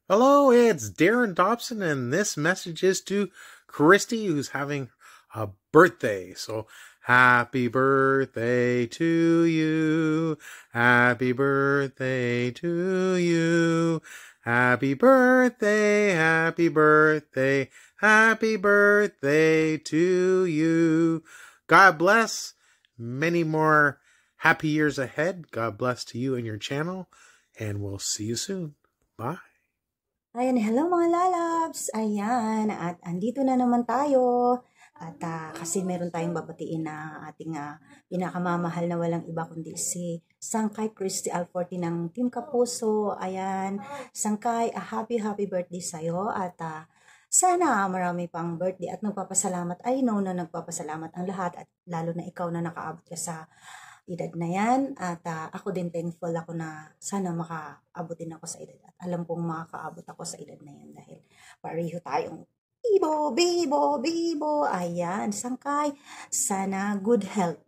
Hello, it's Darren Dobson, and this message is to Christy, who's having a birthday. So, happy birthday to you. Happy birthday to you. Happy birthday, happy birthday, happy birthday to you. God bless. Many more happy years ahead. God bless to you and your channel, and we'll see you soon. Bye. Ayan, hello mga lalabs! Ayan, at andito na naman tayo. At kasi meron tayong babatiin na ating pinakamamahal na walang iba kundi si Sangkay Christy Alforti ng Team Kapuso. Ayan, Sangkay, happy birthday sa'yo. At sana marami pang birthday at nagpapasalamat. I know na nagpapasalamat ang lahat at lalo na ikaw na nakaabot ka sa edad na yan. At ako din thankful ako na sana makaabot din ako sa edad. At alam kong makakaabot ako sa edad na yan dahil pareho tayong bibo. Ayan, Sangkay, sana good health.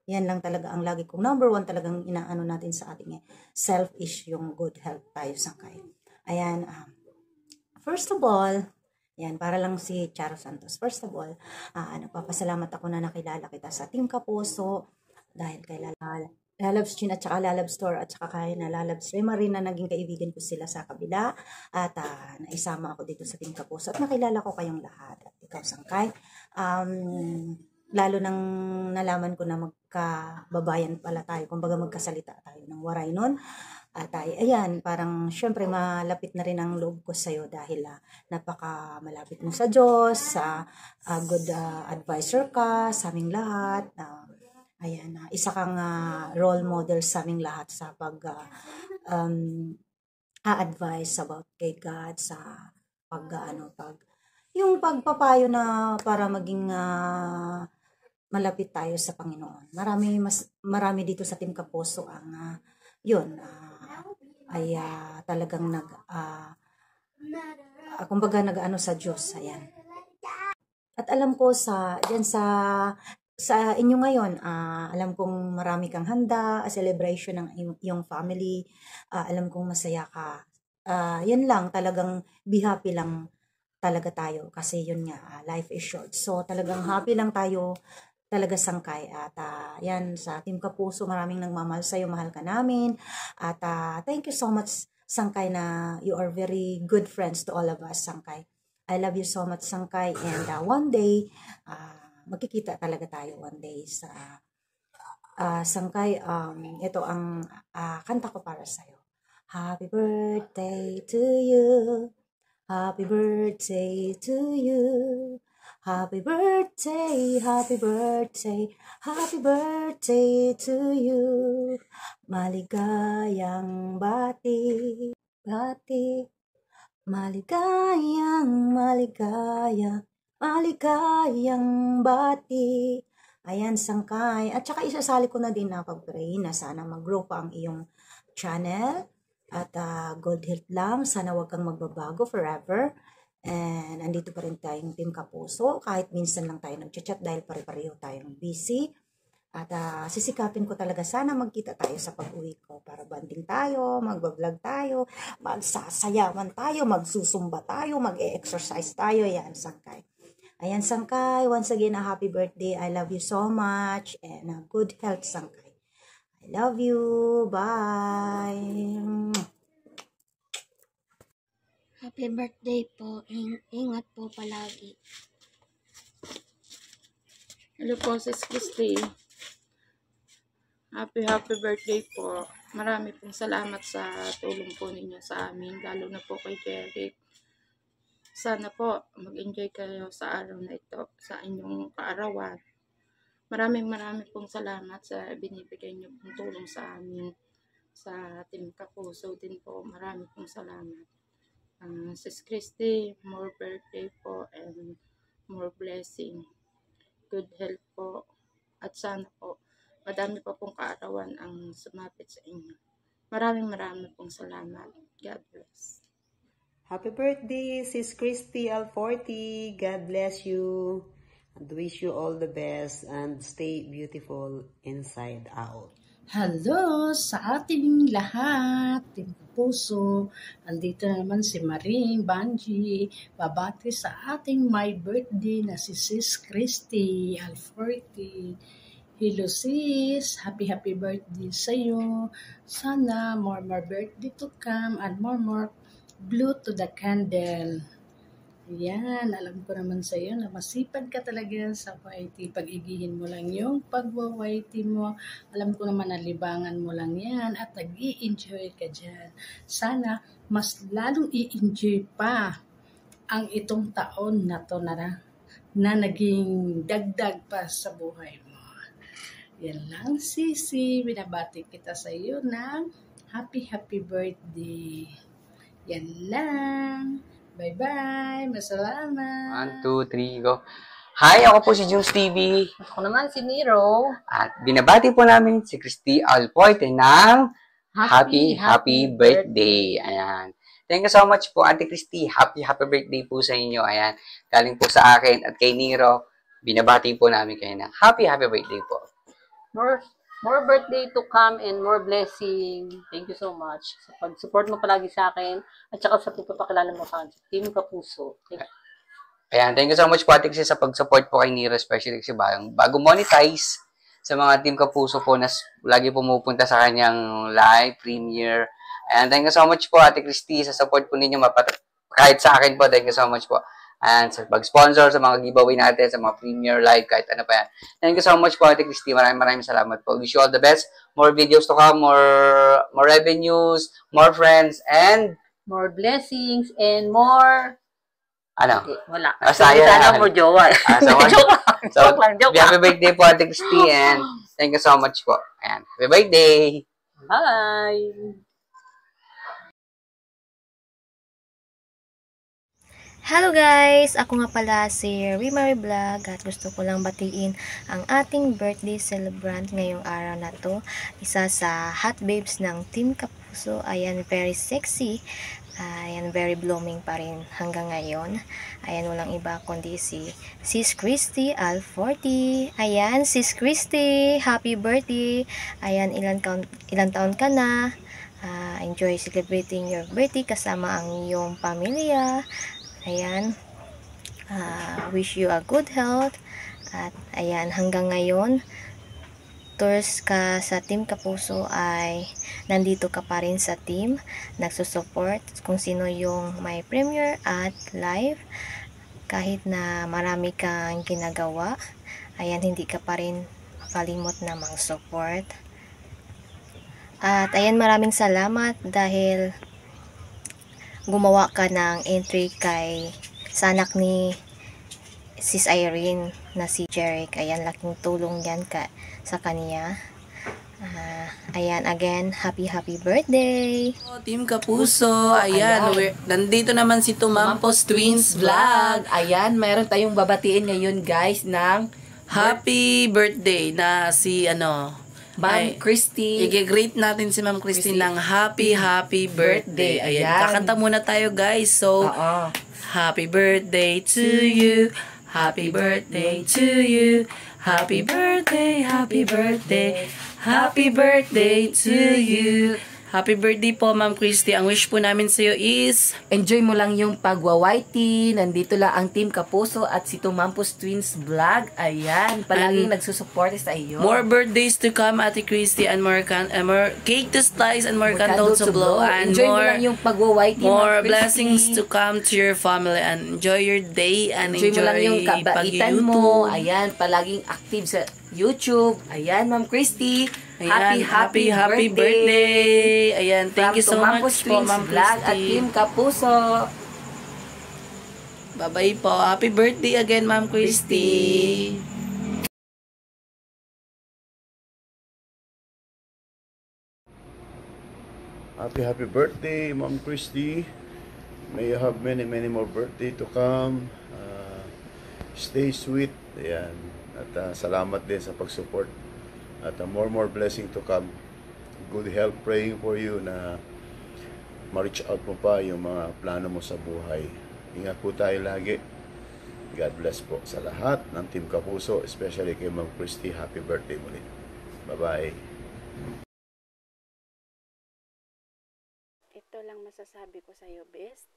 Yan lang talaga ang lagi kong number one talagang inaano natin sa ating selfish yung good health tayo, Sangkay. Ayan, first of all, yan, para lang si Charo Santos. First of all, nagpapasalamat ako na nakilala kita sa Team Kapuso dahil kay Lalabs Chin at saka Lalabs Store at saka kay na Lalabs Rema na naging kaibigan ko sila sa kabila at naisama ako dito sa Team Kapuso at nakilala ko kayong lahat at ikaw Sangkay. Lalo nang nalaman ko na magkababayan pala tayo, kumbaga magkasalita tayo ng waray nun. At ayan, parang syempre malapit na rin ang loob ko sa'yo dahil napaka malapit mo sa Diyos, good advisor ka sa aming lahat. Ayan, isa kang role model sa aming lahat sa advice about kay God sa yung pagpapayo na para maging malapit tayo sa Panginoon. Marami dito sa Team Kapuso ang yun ay talagang kumbaga nag-ano sa Diyos. Ayan. At alam ko sa inyo ngayon, alam kong marami kang handa, a celebration ng iyong family. Alam kong masaya ka. Yan lang, talagang be happy lang talaga tayo kasi yun nga, life is short. So talagang happy lang tayo talaga Sangkay. At yan, sa Team Kapuso, maraming nagmamahal sa'yo, mahal ka namin. At thank you so much Sangkay na you are very good friends to all of us Sangkay. I love you so much Sangkay and one day, magkikita talaga tayo one day sa Sangkay. Ito ang kanta ko para sa'yo. Happy birthday to you. Happy birthday to you. Happy birthday, happy birthday, happy birthday to you. Maligayang bati, maligayang bati. Ayan, Sangkay. At saka isasali ko na din na pag-pray na sana mag-grow pa ang iyong channel. At good health lang. Sana wag kang magbabago forever. And andito pa rin tayong Team Kapuso. Kahit minsan lang tayo nag-chat dahil pare-pareho tayong busy. At sisikapin ko talaga sana magkita tayo sa pag-uwi ko para banding tayo, mag-vlog tayo, magsasayawan tayo, magsusumba tayo, mag-exercise tayo. Yan, Sangkay. Ayan, Sangkay. Once again, a happy birthday. I love you so much. And good health, Sangkay. I love you. Bye. Happy birthday po. Ingat po palagi. Hello po, Sis Christy. Happy birthday po. Marami pong salamat sa tulong po ninyo sa amin, lalo na po kay Jeric. Sana po mag-enjoy kayo sa araw na ito, sa inyong kaarawan. Maraming pong salamat sa binibigay niyo pong tulong sa amin. Sa Team Kapuso din po, marami pong salamat. Sis Christy, more birthday po and more blessing. Good health po. At sana po, madami pa pong kaarawan ang sumapit sa inyo. Maraming pong salamat. God bless. Happy birthday, Sis Christy Alforti. God bless you. And wish you all the best and stay beautiful inside out. Hello sa ating lahat, Team Kapuso. Andito na naman si Maring Banji, babati sa ating my birthday na si Sis Christy Alforti. Hello sis, happy birthday sa iyo. Sana more birthday to come and more blue to the candle. Yan, alam ko naman sa iyo na masipag ka talaga sa YT. Pag-igihin mo lang yung pagwa-YT mo. Alam ko naman na libangan mo lang yan at nag-i-enjoy ka dyan. Sana mas lalong i-enjoy pa ang itong taon na to na naging dagdag pa sa buhay mo. Yan lang, Sisi. Binabati kita sa iyo ng happy birthday. Yan lang. Bye-bye. Masalamat. 1, 2, 3, go. Hi, ako po si Junes TV. Ako naman si Nero. At binabati po namin si Christy Alpoite ng happy birthday. Ayan. Thank you so much po, Ate Christy. Happy birthday po sa inyo. Ayan. Galing po sa akin at kay Nero. Binabati po namin kayo ng happy birthday po. More birthday to come and more blessing. Thank you so much sa pag-support mo palagi sa akin at saka sa pagpapakilala mo sa akin. Team Kapuso. Ayan, thank you so much po, Ate Christy, sa pag-support po kay Nero, especially kasi bago monetize sa mga Team Kapuso po na lagi pumupunta sa kanyang live premiere. Ayan, thank you so much po, Ate Christy, sa support po ninyo. Kahit sa akin po, thank you so much po. And sa pag-sponsor sa mga giveaway natin, sa mga premiere live, kahit ano pa yan. Thank you so much po, Ate Christy. Maraming salamat po. Wish you all the best. More videos to come, more revenues, more friends, and more blessings and more... Ano? Wala. Sana more jowa. Joke lang. Happy birthday po, Ate Christy, and thank you so much po. And happy birthday! Bye! Hello guys! Ako nga pala si Rimary Vlog at gusto ko lang batiin ang ating birthday celebrant ngayong araw na to. Isa sa hot babes ng Team Kapuso. Ayan, very sexy. Ayan, very blooming pa rin hanggang ngayon. Ayan, walang iba kundi si Sis Christy Alforti. Ayan, Sis Christy, happy birthday. Ayan, ilang taon ka na. Enjoy celebrating your birthday kasama ang iyong pamilya. Ayan, wish you a good health. At ayan, hanggang ngayon, tours ka sa Team Kapuso ay nandito ka pa rin sa team, nagsusupport kung sino yung may premiere at live. Kahit na marami kang ginagawa, ayan, hindi ka pa rin kalimot na mag-support. At ayan, maraming salamat dahil gumawa ka ng entry sa anak ni Sis Irene na si Jeric. Ayan, laking tulong yan sa kanya. Ayan, again, happy birthday! Team Kapuso, ayan, nandito naman si Tumampos Twins Vlog. Ayan, mayroon tayong babatiin ngayon guys ng happy birthday na si Ma'am Christy. I-greet natin si Ma'am Christy ng happy birthday. Ayan, kakanta muna tayo guys. So, happy birthday to you. Happy birthday to you. Happy birthday, happy birthday. Happy birthday to you. Happy birthday po, Ma'am Christy. Ang wish po namin sa iyo is enjoy mo lang yung pagwa-YT. Nandito lang ang Team Kapuso at si Tumampos Twins Vlog. Ayan, palaging nagsusuporte sa iyo. More birthdays to come, Ate Christy, and more cake to slice and more candles to blow. And enjoy mo lang yung pagwa-YT. More blessings to come to your family and enjoy your day and enjoy mo lang yung kabaitan mo. Ayan, palaging active sa YouTube. Ayan, Ma'am Christy. Ayan, happy birthday. Ayan, thank you so much po, Ma'am Christy. At Team Kapuso. Bye-bye po. Happy birthday again, Ma'am Christy. Happy birthday, Ma'am Christy. May you have many more birthday to come. Stay sweet. Ayan. At salamat din sa pag-support. At more blessing to come. Good health, praying for you na ma-reach out mo pa yung mga plano mo sa buhay. Ingat po tayo lagi. God bless po sa lahat ng Team Kapuso, especially kay Ma'am Christy. Happy birthday muli. Bye-bye. Ito lang masasabi ko sa iyo, best.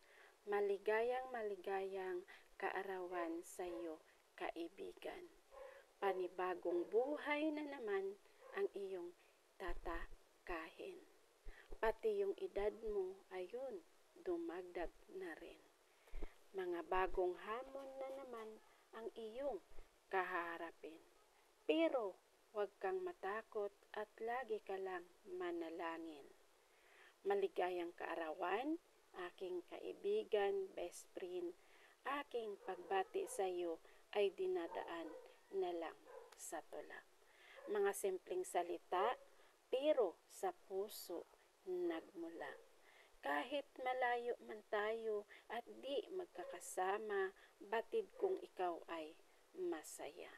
Maligayang kaarawan sa iyo, kaibigan. Panibagong buhay na naman ang iyong tatakahin. Pati yung edad mo, ayun, dumagdag na rin. Mga bagong hamon na naman ang iyong kaharapin. Pero huwag kang matakot at lagi ka lang manalangin. Maligayang kaarawan, aking kaibigan, best friend. Aking pagbati sa iyo ay dinadaan na lang sa tula. Mga simpleng salita, pero sa puso nagmula. Kahit malayo man tayo at di magkakasama, batid kung ikaw ay masaya.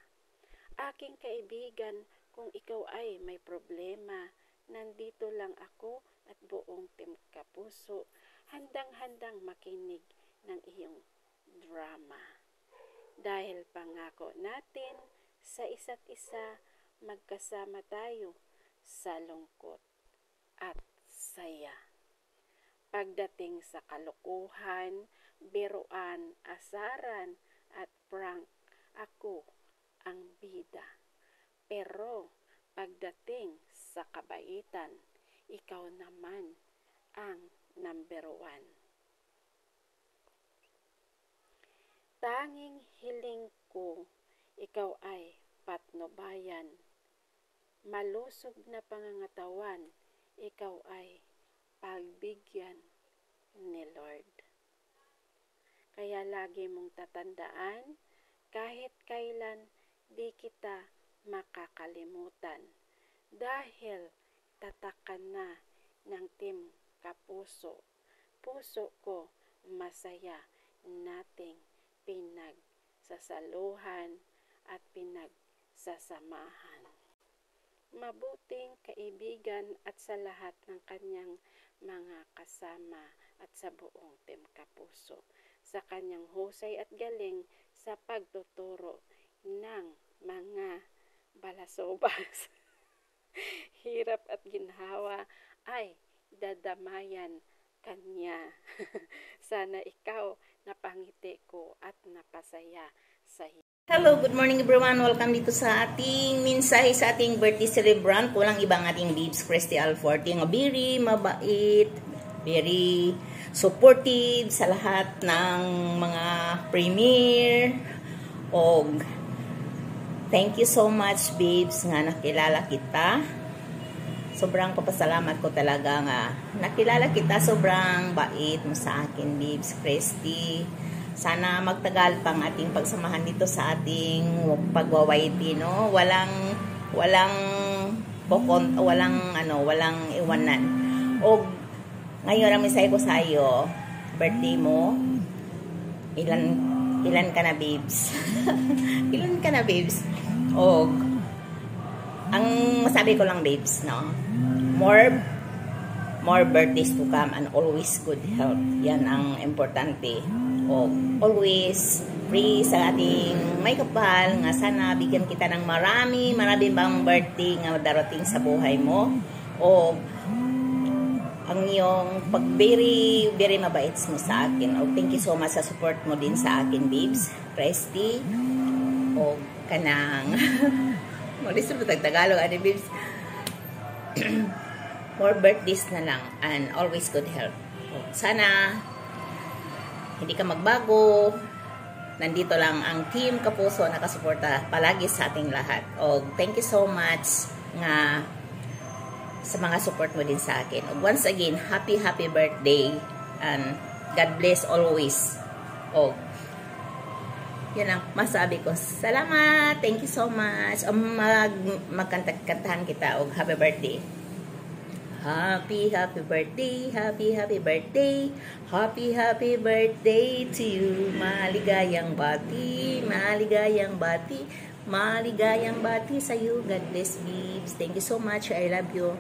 Aking kaibigan, kung ikaw ay may problema, nandito lang ako at buong Team Kapuso, handang-handang makinig ng iyong drama. Dahil pangako natin sa isa't isa, magkasama tayo sa lungkot at saya. Pagdating sa kalokohan, biruan, asaran at prank, ako ang bida. Pero pagdating sa kabaitan, ikaw naman ang number 1. Tanging hiling ko, ikaw ay patnubayan. Malusog na pangangatawan, ikaw ay pagbigyan ni Lord. Kaya lagi mong tatandaan, kahit kailan di kita makakalimutan. Dahil tatakan na ng Team Kapuso. Puso ko masaya nating pinagsasaluhan at pinagsasamahan. Mabuting kaibigan at sa lahat ng kanyang mga kasama at sa buong Team Kapuso. Sa kanyang husay at galing sa pagtuturo ng mga balasobas. Hirap at ginhawa ay dadamayan kanya. Sana ikaw napangiti ko at napasaya sa Hello, good morning everyone. Welcome dito sa ating mensahe sa ating birthday celebrant. Walang ibang ating Babes Christy Alforte. Nga very mabait, very supportive sa lahat ng mga premiere. Og thank you so much, babes, nga nakilala kita. Sobrang papasalamat ko talaga nga nakilala kita. Sobrang bait mo sa akin, Babes Christy. Sana magtagal pang ating pagsamahan dito sa ating pagwawaiti, no? Walang iwanan. O ngayon ang mensahe ko sa iyo, birthday mo. Ilan ka na, babes? Ilan ka na, babes? O ang masabi ko lang, babes, no? More birthdays to come and always good health. Yan ang importante. O always pray sa ating may kapal nga sana bigyan kita ng marami bang birthday nga darating sa buhay mo. O ang iyong pag very mabait mo sa akin. O thank you so much sa support mo din sa akin, babes Christy. O kanang malis mo Tagalog, babes. More birthdays na lang and always good health. O, sana hindi ka magbago. Nandito lang ang Team Kapuso nakasuporta palagi sa ating lahat. O thank you so much nga sa mga support mo din sa akin. O once again, happy birthday and God bless always. O yan ang masabi ko. Salamat. Thank you so much. Magkantahan kita. O happy birthday. Happy birthday, happy birthday, happy birthday to you. Maligayang bati sa you. God bless, babes. Thank you so much. I love you.